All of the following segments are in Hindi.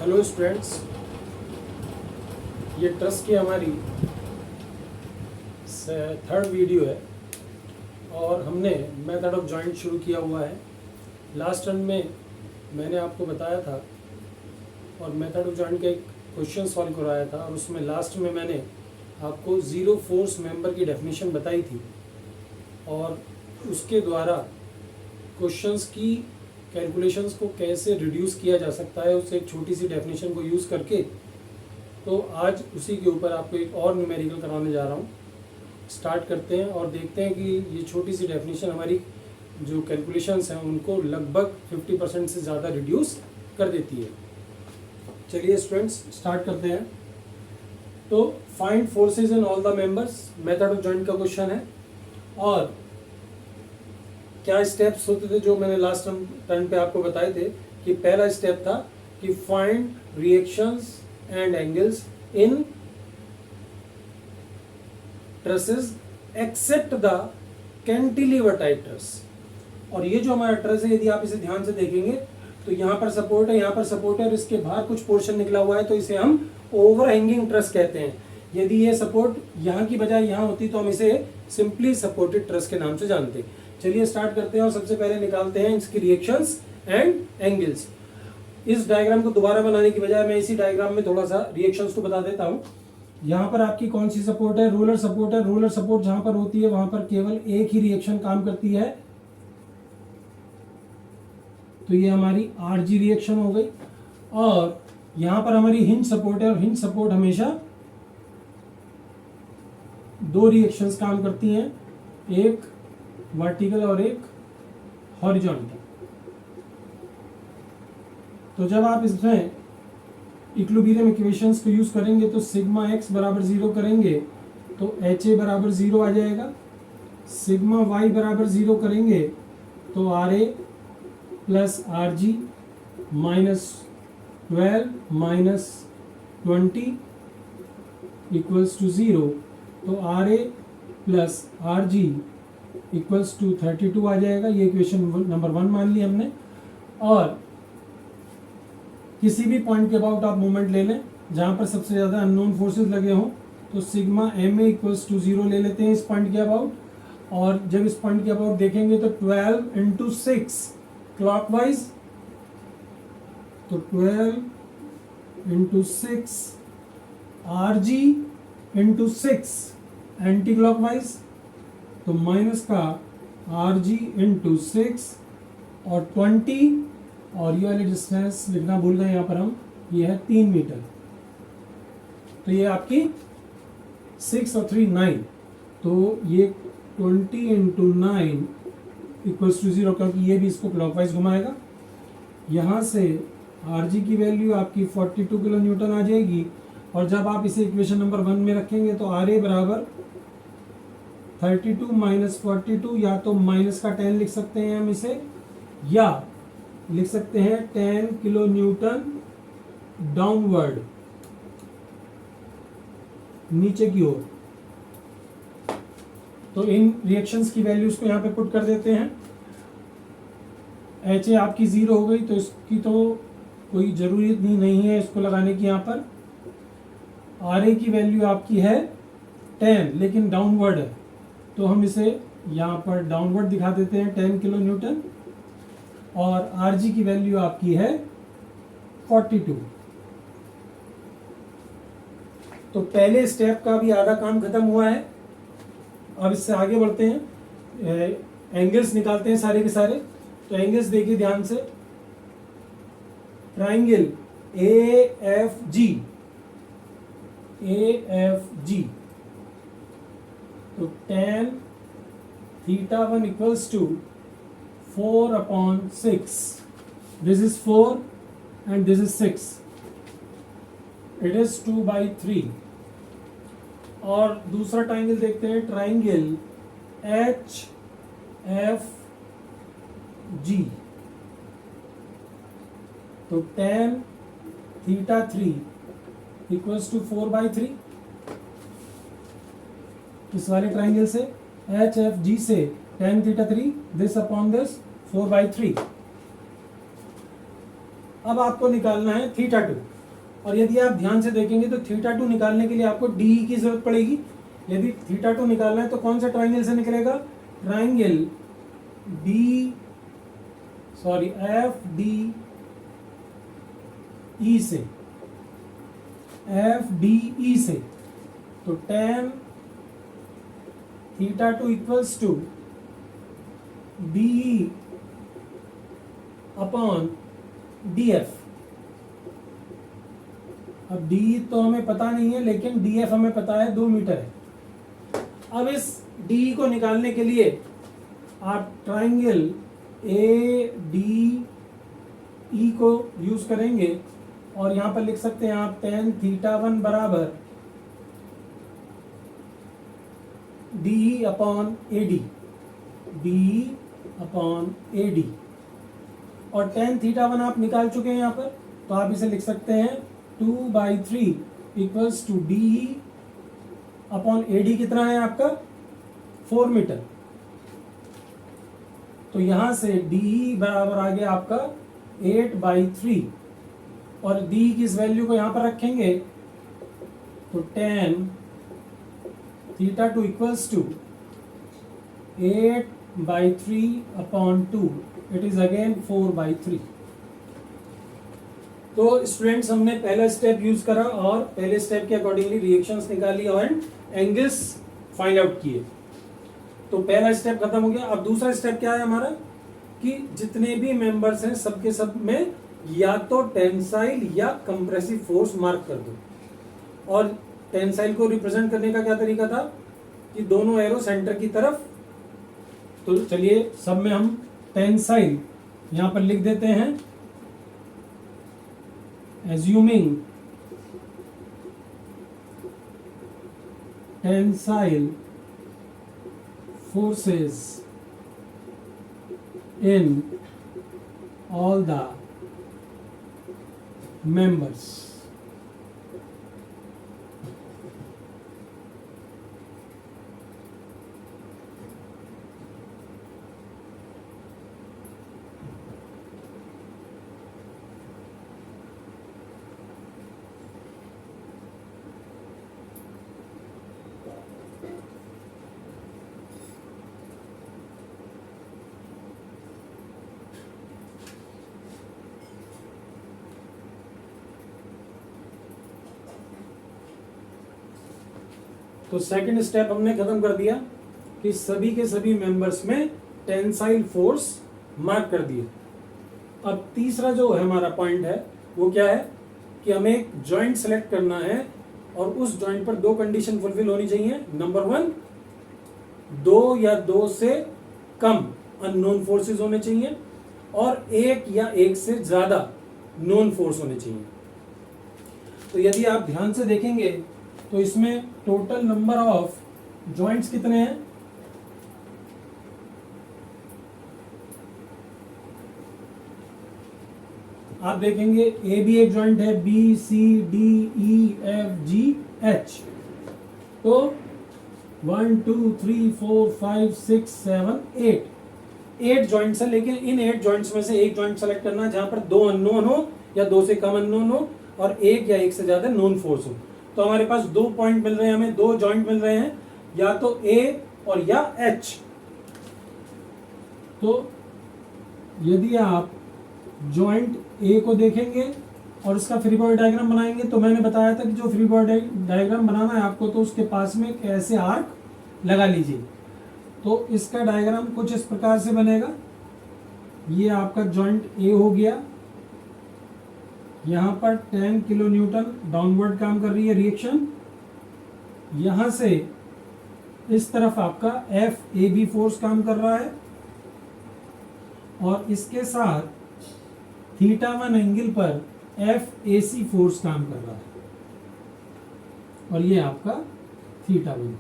हेलो स्टूडेंट्स, ये ट्रस्ट की हमारी थर्ड वीडियो है और हमने मेथड ऑफ जॉइंट शुरू किया हुआ है। लास्ट रन में मैंने आपको बताया था और मेथड ऑफ जॉइंट का एक क्वेश्चन सॉल्व करवाया था और उसमें लास्ट में मैंने आपको ज़ीरो फोर्स मेंबर की डेफिनेशन बताई थी और उसके द्वारा क्वेश्चंस की कैलकुलेशंस को कैसे रिड्यूस किया जा सकता है उस एक छोटी सी डेफिनेशन को यूज़ करके। तो आज उसी के ऊपर आपको एक और न्यूमेरिकल कराने जा रहा हूँ। स्टार्ट करते हैं और देखते हैं कि ये छोटी सी डेफिनेशन हमारी जो कैलकुलेशंस हैं उनको लगभग 50% से ज़्यादा रिड्यूस कर देती है। चलिए स्टूडेंट्स स्टार्ट करते हैं। तो find forces in all the members method of joint का क्वेश्चन है और क्या स्टेप्स होते थे जो मैंने लास्ट टर्न पे आपको बताए थे कि पहला स्टेप था कि find reactions and angles in trusses except the cantilever type truss. और ये जो हमारा ट्रस है, यदि आप इसे ध्यान से देखेंगे तो यहाँ पर सपोर्ट है, यहाँ पर सपोर्ट है और इसके बाहर कुछ पोर्शन निकला हुआ है, तो इसे हम ओवरहैंगिंग ट्रस कहते हैं। यदि ये सपोर्ट यहाँ की बजाय यहाँ होती तो हम इसे सिंपली सपोर्टेड ट्रस के नाम से जानते। चलिए स्टार्ट करते हैं और सबसे पहले निकालते हैं इसकी रिएक्शंस एंड एंगल्स। इस डायग्राम को दोबारा बनाने की बजाय मैं इसी डायग्राम में थोड़ा सा रिएक्शंस को बता देता हूँ। यहाँ पर आपकी कौन सी सपोर्ट है? रोलर सपोर्ट है। रोलर सपोर्ट जहां पर होती है वहां पर केवल एक ही रिएक्शन काम करती है, तो ये हमारी आरजी रिएक्शन हो गई। और यहां पर हमारी हिंज सपोर्ट है और हिंज सपोर्ट हमेशा दो रिएक्शंस काम करती हैं, एक वर्टिकल और एक हॉरिजॉन्टल। तो जब आप इसमें इक्विलिब्रियम इक्वेशंस को यूज करेंगे तो सिग्मा एक्स बराबर 0 करेंगे तो एच ए बराबर 0 आ जाएगा। सिग्मा वाई बराबर 0 करेंगे तो R A plus R G -12 -20 equals to 0, तो R A plus R G equals to 32 आ जाएगा। ये इक्वेशन नंबर 1 मान ली हमने। और किसी भी पॉइंट के अबाउट आप मोमेंट ले लें जहां पर सबसे ज्यादा अननोन फोर्सेस लगे हों, तो sigma M A equals to 0 ले लेते हैं इस पॉइंट के अबाउट। और जब इस पॉइंट के अबाउट देखेंगे तो 12 × 6 क्लॉकवाइज, तो 12 × 6 आर जी × 6 एंटी क्लॉकवाइज, तो माइनस का आर जी × 6 और 20, और ये वाली डिस्टेंस लिखना भूल गए यहाँ पर हम, ये है 3 मीटर। तो ये आपकी 6 और 3 9, तो ये 20 × 9 इक्वल्स टू 0, क्योंकि ये भी इसको क्लॉकवाइज घुमाएगा। यहाँ से आर जी की वैल्यू आपकी 42 किलो न्यूटन आ जाएगी। और जब आप इसे इक्वेशन नंबर 1 में रखेंगे तो आर ए बराबर 32 - 42, या तो माइनस का 10 लिख सकते हैं हम इसे, या लिख सकते हैं 10 किलो न्यूटन डाउनवर्ड, नीचे की ओर। तो इन रिएक्शंस की वैल्यूज को यहाँ पे पुट कर देते हैं। एच ए आपकी 0 हो गई, तो इसकी तो कोई जरूरत नहीं है इसको लगाने की। यहाँ पर आर ए की वैल्यू आपकी है 10, लेकिन डाउनवर्ड है, तो हम इसे यहाँ पर डाउनवर्ड दिखा देते हैं 10 किलो न्यूटन। और आर जी की वैल्यू आपकी है 42। तो पहले स्टेप का भी आधा काम खत्म हुआ है। अब इससे आगे बढ़ते हैं, एंगल्स निकालते हैं सारे के सारे। तो एंगल्स देखिए ध्यान से, ट्राइंगल ए एफ जी, तो tan θ1 equals to 4/6, this is 4 and this is 6, it is 2/3। और दूसरा ट्राइंगल देखते हैं, ट्राइंगल एच एफ जी, तो tan θ3 इक्वल्स टू 4/3। इस वाले ट्राइंगल से एच एफ जी से tan θ3 दिस अपॉन दिस 4/3। अब आपको निकालना है θ2। और यदि आप ध्यान से देखेंगे तो θ2 निकालने के लिए आपको डी की जरूरत पड़ेगी। यदि θ2 निकालना है तो कौन सा ट्राइंगल से निकलेगा? ट्राइंगल FDE से, FDE से। तो tan θ2 equals to DE upon DF। अब DE तो हमें पता नहीं है, लेकिन DF हमें पता है 2 मीटर है। अब इस DE को निकालने के लिए आप ट्राइंगल ADE को यूज करेंगे और यहां पर लिख सकते हैं आप tan θ1 बराबर DE upon AD, DE upon AD। और tan θ1 आप निकाल चुके हैं यहाँ पर, तो आप इसे लिख सकते हैं 2/3 equals to DE upon AD। कितना है आपका? 4 मीटर। तो यहां से DE बराबर आ गया आपका 8/3 और DE की इस वैल्यू को यहां पर रखेंगे तो tan θ2 equals to 8/3 upon 2, it is again 4/3। तो स्टूडेंट्स, हमने पहला स्टेप यूज करा और पहले स्टेप के अकॉर्डिंगली रिएक्शंस निकाली और एंगल्स फाइंड आउट किए। तो पहला स्टेप खत्म हो गया। अब दूसरा स्टेप क्या है हमारा कि जितने भी मेंबर्स हैं सबके सब में या तो टेंसाइल या कंप्रेसिव फोर्स मार्क कर दो। और टेंसाइल को रिप्रेजेंट करने का क्या तरीका था कि दोनों एरो सेंटर की तरफ। तो चलिए सब में हम टेंसाइल यहां पर लिख देते हैं। assuming tensile forces in all the members। तो सेकंड स्टेप हमने खत्म कर दिया कि सभी के सभी मेंबर्स में टेंसाइल फोर्स मार्क कर दिए। अब तीसरा जो है हमारा पॉइंट है वो क्या है कि हमें एक जॉइंट सेलेक्ट करना है और उस जॉइंट पर दो कंडीशन फुलफिल होनी चाहिए। नंबर 1, 2 या 2 से कम अननोन फोर्सेस होने चाहिए और 1 या 1 से ज्यादा नोन फोर्स होने चाहिए। तो यदि आप ध्यान से देखेंगे तो इसमें टोटल नंबर ऑफ जॉइंट्स कितने हैं? आप देखेंगे ए भी एक जॉइंट है, B C D E F G H. तो 1 2 3 4 5 6 7 8 जॉइंट्स है। लेकिन इन 8 जॉइंट्स में से एक जॉइंट सेलेक्ट करना है जहां पर 2 अननोन हो या 2 से कम अननोन हो और 1 या 1 से ज्यादा नोन फोर्स हो। तो हमारे पास 2 पॉइंट मिल रहे हैं, हमें 2 जॉइंट मिल रहे हैं, या तो ए और या एच। तो यदि आप जॉइंट ए को देखेंगे और इसका फ्री बॉडी डायग्राम बनाएंगे तो मैंने बताया था कि जो फ्री बॉडी डायग्राम बनाना है आपको तो उसके पास में कैसे आर्क लगा लीजिए। तो इसका डायग्राम कुछ इस प्रकार से बनेगा। ये आपका जॉइंट ए हो गया, यहां पर 10 किलो न्यूटन डाउनवर्ड काम कर रही है रिएक्शन। यहां से इस तरफ आपका एफ ए बी फोर्स काम कर रहा है और इसके साथ θ1 एंगल पर एफ ए सी फोर्स काम कर रहा है और ये आपका θ1।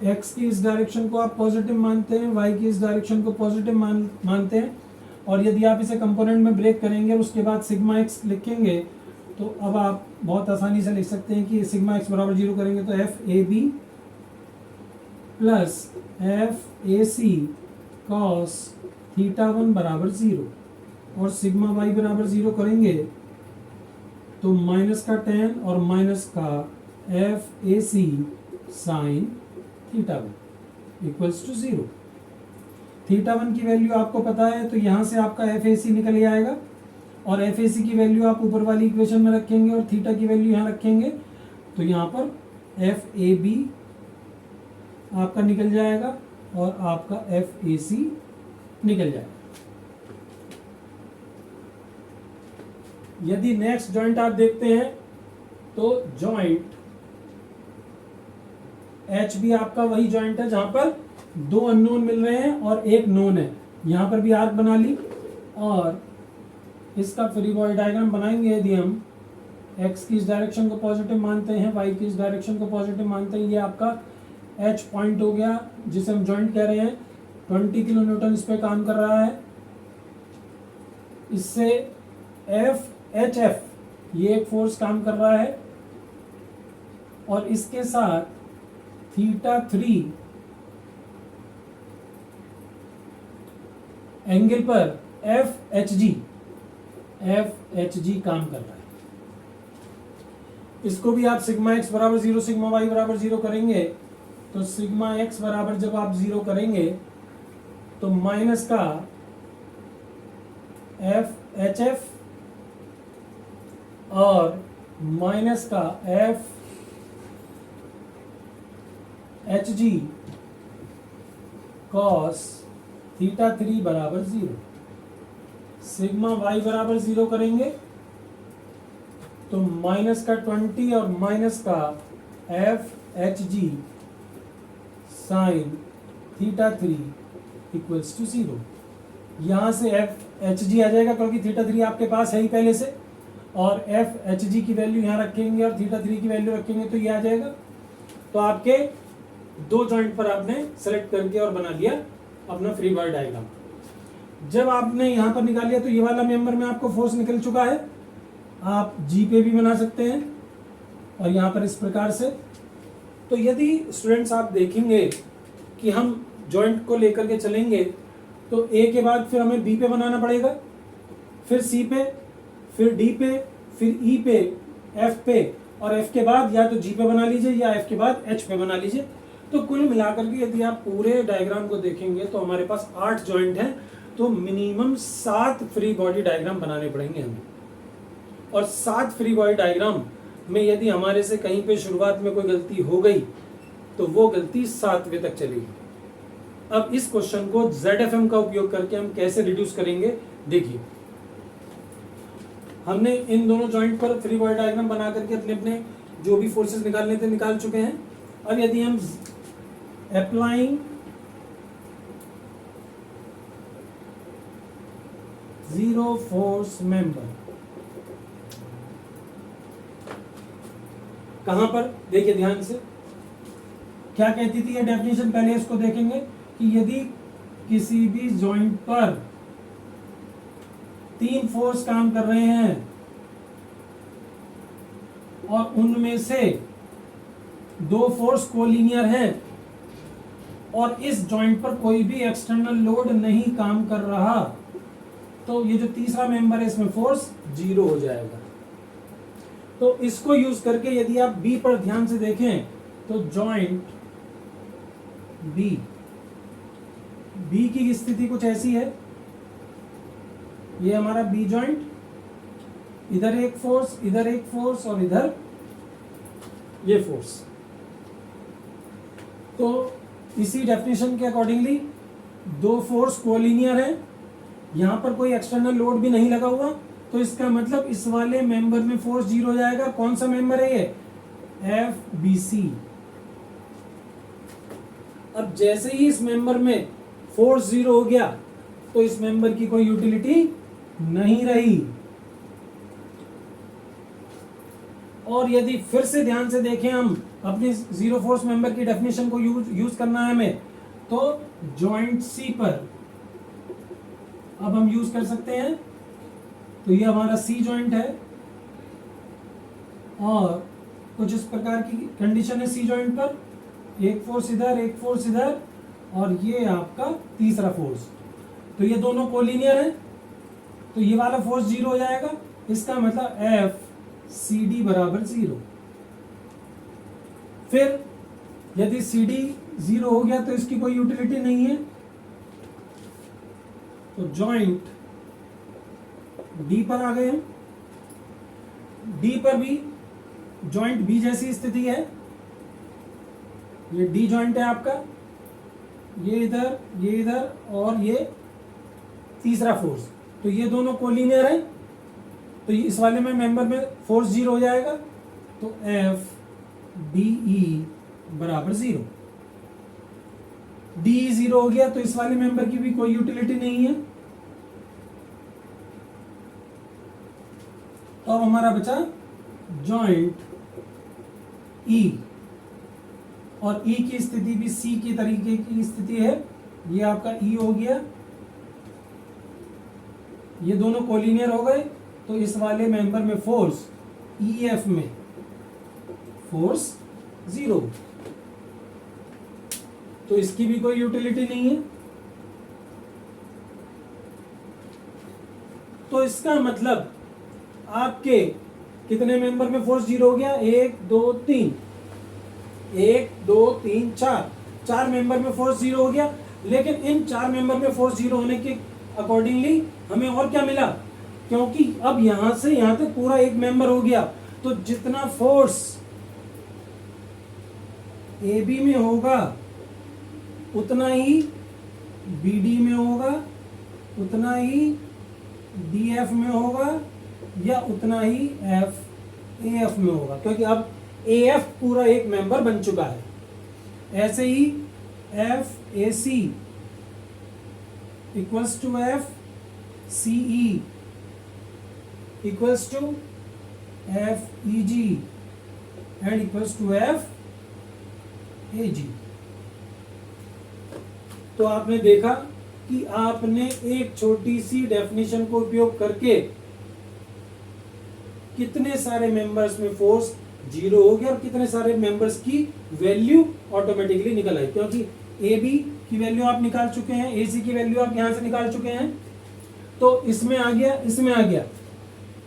एक्स की इस डायरेक्शन को आप पॉजिटिव मानते हैं, वाई की इस डायरेक्शन को पॉजिटिव मानते हैं। और यदि आप इसे कंपोनेंट में ब्रेक करेंगे और उसके बाद सिग्मा एक्स लिखेंगे तो अब आप बहुत आसानी से लिख सकते हैं कि सिग्मा एक्स बराबर 0 करेंगे तो F A B plus F A C cos θ1 बराबर 0। और सिग्मा वाई बराबर 0 करेंगे तो माइनस का tan और माइनस का F A C sine theta one equals to 0। Theta one की वैल्यू आपको पता है, तो यहाँ से आपका एफ ए सी निकल आएगा और एफ ए सी की वैल्यू आप ऊपर वाली इक्वेशन में रखेंगे और थीटा की वैल्यू यहाँ रखेंगे, तो यहाँ पर एफ ए बी आपका निकल जाएगा और आपका एफ ए सी निकल जाएगा। यदि नेक्स्ट जॉइंट आप देखते हैं तो जॉइंट एच भी आपका वही जॉइंट है जहां पर दो अननोन मिल रहे हैं और एक नोन है। यहां पर भी आर्क बना ली और इसका फ्री बॉडी डायग्राम बनाएंगे। यदि हम एक्स की इस डायरेक्शन को पॉजिटिव मानते हैं, वाई की इस डायरेक्शन को पॉजिटिव मानते हैं, ये आपका एच पॉइंट हो गया जिसे हम जॉइंट कह रहे हैं। 20 किलो न्यूटन इस पे काम कर रहा है। इससे एफ एच एफ ये एक फोर्स काम कर रहा है और इसके साथ थीटा 3 एंगल पर एफ एच जी काम कर रहा है। इसको भी आप सिग्मा एक्स बराबर 0 सिग्मा वाई बराबर 0 करेंगे तो सिग्मा एक्स बराबर जब आप 0 करेंगे तो माइनस का एफ एच एफ और माइनस का एफ एच जी कॉस थीटा 3 बराबर 0। सिग्मा वाई बराबर 0 करेंगे तो माइनस का 20 और माइनस का F H G sine theta 3 equals to 0। यहां से एफ एच जी आ जाएगा क्योंकि थीटा 3 आपके पास है ही पहले से, और एफ एच जी की वैल्यू यहां रखेंगे और थीटा 3 की वैल्यू रखेंगे तो ये आ जाएगा। तो आपके दो जॉइंट पर आपने सेलेक्ट करके और बना लिया अपना फ्री बॉडी डायग्राम। जब आपने यहां पर निकाल लिया तो ये वाला मेंबर में आपको फोर्स निकल चुका है। आप जी पे भी बना सकते हैं और यहां पर इस प्रकार से। तो यदि स्टूडेंट्स आप देखेंगे कि हम जॉइंट को लेकर के चलेंगे तो ए के बाद फिर हमें बी पे बनाना पड़ेगा, फिर सी पे, फिर डी पे, फिर ई पे, एफ पे, और एफ के बाद या तो जी पे बना लीजिए या एफ के बाद एच पे बना लीजिए। तो कुल मिलाकर के यदि आप पूरे डायग्राम को देखेंगे तो हमारे पास 8 जॉइंट हैं, तो मिनिमम 7 फ्री बॉडी डायग्राम बनाने पड़ेंगे हमें। और 7 फ्री बॉडी डायग्राम में यदि हमारे से कहीं पे शुरुआत में कोई गलती हो गई तो वो गलती 7वें तक चलेगी। अब इस क्वेश्चन को ZFM का उपयोग करके हम कैसे रिड्यूस करेंगे, देखिए हमने इन दोनों जॉइंट पर फ्री बॉडी डायग्राम बना करके अपने अपने जो भी फोर्सेस निकालने थे निकाल चुके हैं। अब यदि हम अप्लाइंग जीरो फोर्स मेंबर, कहां पर देखिए ध्यान से क्या कहती थी ये डेफिनेशन, पहले इसको देखेंगे कि यदि किसी भी जॉइंट पर 3 फोर्स काम कर रहे हैं और उनमें से 2 फोर्स कोलिनियर हैं और इस जॉइंट पर कोई भी एक्सटर्नल लोड नहीं काम कर रहा, तो ये जो तीसरा मेंबर है इसमें फोर्स 0 हो जाएगा। तो इसको यूज करके यदि आप बी पर ध्यान से देखें तो जॉइंट बी की स्थिति कुछ ऐसी है। ये हमारा बी जॉइंट, इधर एक फोर्स, इधर एक फोर्स और इधर ये फोर्स। तो इसी डेफिनेशन के अकॉर्डिंगली 2 फोर्स कोलिनियर है, यहां पर कोई एक्सटर्नल लोड भी नहीं लगा हुआ, तो इसका मतलब इस वाले मेंबर में फोर्स 0 हो जाएगा। कौन सा मेंबर है ये, एफ बी सी। अब जैसे ही इस मेंबर में फोर्स 0 हो गया तो इस मेंबर की कोई यूटिलिटी नहीं रही। और यदि फिर से ध्यान से देखें हम अपनी जीरो फोर्स मेंबर की डेफिनेशन को यूज करना है हमें, तो जॉइंट सी पर अब हम यूज कर सकते हैं। तो ये हमारा सी जॉइंट है और कुछ इस प्रकार की कंडीशन है सी जॉइंट पर, एक फोर्स इधर, एक फोर्स इधर और ये आपका तीसरा फोर्स। तो ये दोनों कोलिनियर हैं तो ये वाला फोर्स 0 हो जाएगा, इसका मतलब एफ सी डी बराबर 0। फिर यदि सी डी 0 हो गया तो इसकी कोई यूटिलिटी नहीं है, तो जॉइंट डी पर आ गए हम। डी पर भी जॉइंट बी जैसी स्थिति है, ये डी जॉइंट है आपका, ये इधर और ये तीसरा फोर्स, तो ये दोनों कोलिनियर है, तो इस वाले में मेंबर में फोर्स 0 हो जाएगा, तो एफ डी ई बराबर 0। डी 0 हो गया तो इस वाले मेंबर की भी कोई यूटिलिटी नहीं है, तो अब हमारा बचा जॉइंट ई, और ई की स्थिति भी सी की तरीके की स्थिति है, ये आपका ई हो गया, ये दोनों कोलिनियर हो गए, तो इस वाले मेंबर में फोर्स ई एफ में फोर्स 0, तो इसकी भी कोई यूटिलिटी नहीं है। तो इसका मतलब आपके कितने मेंबर में फोर्स 0 हो गया, 1 2 3, 1 2 3 4, 4 मेंबर में फोर्स 0 हो गया। लेकिन इन 4 मेंबर में फोर्स 0 होने के अकॉर्डिंगली हमें और क्या मिला, क्योंकि अब यहां से यहां तक पूरा एक मेंबर हो गया, तो जितना फोर्स ए बी में होगा उतना ही बी डी में होगा, उतना ही डी एफ में होगा, या उतना ही एफ ए एफ में होगा, क्योंकि अब ए एफ पूरा एक मेंबर बन चुका है। ऐसे ही F A C equals to F C E equals to F E G and equals to F A G. तो आपने देखा कि आपने एक छोटी सी डेफिनेशन को उपयोग करके कितने सारे मेंबर्स में फोर्स 0 हो गया और कितने सारे मेंबर्स की वैल्यू ऑटोमेटिकली निकल आई, क्योंकि ए बी की वैल्यू आप निकाल चुके हैं, ए सी की वैल्यू आप यहां से निकाल चुके हैं, तो इसमें आ गया, इसमें आ गया।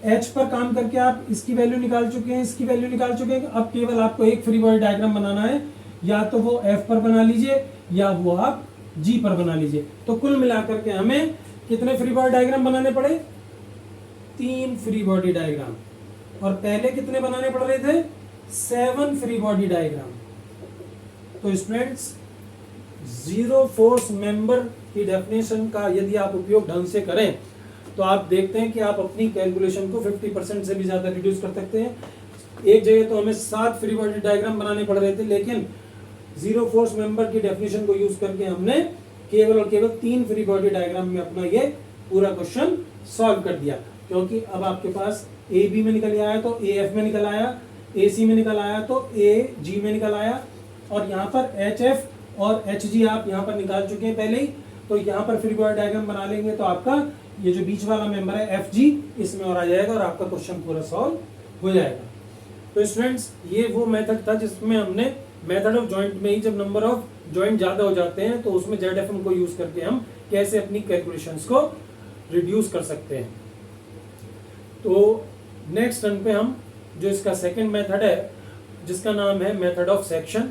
एच पर काम करके आप इसकी वैल्यू निकाल चुके हैं, इसकी वैल्यू निकाल चुके हैं। अब केवल आपको एक फ्री बॉडी डायग्राम बनाना है, या तो वो एफ पर बना लीजिए या वो आप जी पर बना लीजिए। तो कुल मिलाकर के हमें कितने फ्री बॉडी डायग्राम बनाने पड़े, 3 फ्री बॉडी डायग्राम, और पहले कितने बनाने पड़ रहे थे, 7 फ्री बॉडी डायग्राम। तो स्टूडेंट्स, 0 फोर्स मेंबर की डेफिनेशन का यदि आप उपयोग ढंग से करें तो आप देखते हैं कि आप अपनी कैलकुलेशन को 50% से भी ज्यादा रिड्यूस कर सकते हैं। एक जगह तो हमें 7 फ्री बॉडी डायग्राम बनाने पड़ रहे थे, लेकिन 0 फोर्स मेंबर की डेफिनेशन को यूज करके हमने केवल और केवल 3 फ्री बॉडी डायग्राम में अपना ये पूरा क्वेश्चन सॉल्व कर दिया। क्योंकि अब आपके पास ए बी में निकल आया तो ए एफ में निकल आया, ए सी में निकल आया तो ए जी में निकल आया, और यहाँ पर एच एफ और एच जी आप यहाँ पर निकाल चुके हैं पहले ही। तो यहाँ पर फ्री बॉडी डायग्राम बना लेंगे तो आपका ये जो बीच वाला मेंबर है एफ जी इसमें और आ जाएगा और आपका क्वेश्चन पूरा सॉल्व हो जाएगा। तो स्टूडेंट्स, ये वो मेथड था जिसमें हमने मेथड ऑफ जॉइंट में ही जब नंबर ऑफ जॉइंट ज्यादा हो जाते हैं तो उसमें ZFM को यूज करके हम कैसे अपनी कैलकुलेशंस को रिड्यूस कर सकते हैं। तो नेक्स्ट रन पे हम जो इसका सेकंड मेथड है जिसका नाम है मेथड ऑफ सेक्शन,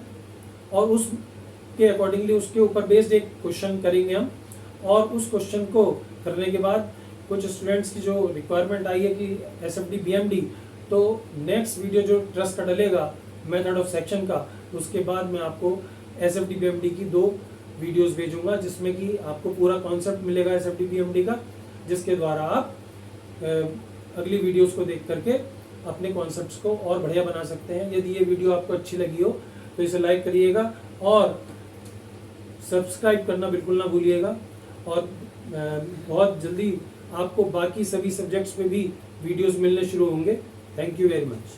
और उसके अकॉर्डिंगली उसके ऊपर बेस्ड एक क्वेश्चन करेंगे हम, और उस क्वेश्चन को करने के बाद कुछ स्टूडेंट्स की जो रिक्वायरमेंट आई है कि SFD BMD, तो नेक्स्ट वीडियो जो ट्रस्ट का डलेगा मेथड ऑफ सेक्शन का, उसके बाद मैं आपको SFD BMD की 2 वीडियोस भेजूंगा जिसमें कि आपको पूरा कॉन्सेप्ट मिलेगा SFD BMD का, जिसके द्वारा आप अगली वीडियोस को देख करके अपने कॉन्सेप्ट्स को और बढ़िया बना सकते हैं। यदि ये वीडियो आपको अच्छी लगी हो तो इसे लाइक करिएगा और सब्सक्राइब करना बिल्कुल ना भूलिएगा, और बहुत जल्दी आपको बाकी सभी सब्जेक्ट्स में भी वीडियोस मिलने शुरू होंगे। Thank you very much.